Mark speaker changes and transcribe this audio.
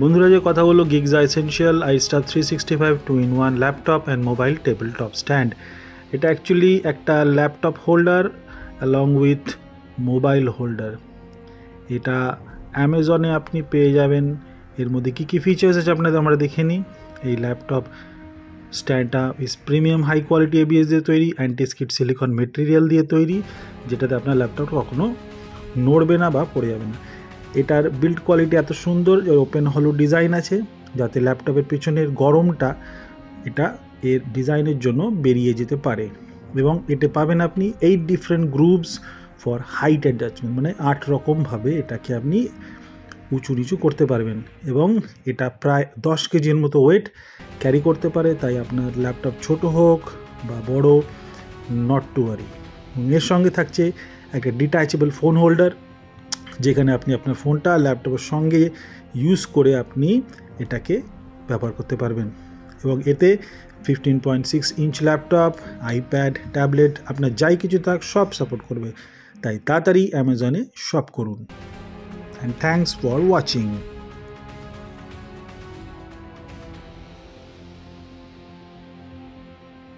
Speaker 1: বন্ধুরা, যে কথা হলো গিগজা essential iStuff 365 2-in-1 laptop and mobile tabletop stand. এটা অ্যাকচুয়ালি একটা laptop holder along with mobile holder. এটা অ্যামাজনে আপনি পেয়ে যাবেন। এর মধ্যে কী কী ফিচার্স আছে আপনাদের আমরা দেখে নিই। এই ল্যাপটপ স্ট্যান্ডটা প্রিমিয়াম হাই কোয়ালিটি ABS দিয়ে তৈরি, অ্যান্টি স্কিড সিলিকন মেটেরিয়াল দিয়ে তৈরি, যেটাতে আপনার ল্যাপটপটা কখনো নড়বে না বা পড়ে যাবে না। এটার বিল্ড কোয়ালিটি এত সুন্দর যে ওপেন হলো ডিজাইন আছে, যাতে ল্যাপটপের পেছনের গরমটা এটা এর ডিজাইনের জন্য বেরিয়ে যেতে পারে। এবং এতে পাবেন আপনি 8 different groups for height adjustment, মানে 8 রকমভাবে এটাকে আপনি উঁচু নিচু করতে পারবেন। এবং এটা প্রায় 10 কেজির মতো ওয়েট ক্যারি করতে পারে, তাই আপনার ল্যাপটপ ছোট হোক বা বড়, নট টু ওয়ারি। এর সঙ্গে থাকছে একটা ডিট্যাচেবল ফোন হোল্ডার, যেখানে আপনি আপনার ফোনটা ল্যাপটপের সঙ্গে ইউজ করে আপনি এটাকে ব্যবহার করতে পারবেন। এবং এতে 15.6 ইঞ্চ ল্যাপটপ, আইপ্যাড, ট্যাবলেট, আপনার যাই কিছু থাক সব সাপোর্ট করবে। তাই তাড়াতাড়ি অ্যামাজনে শপ করুন। And thanks for watching.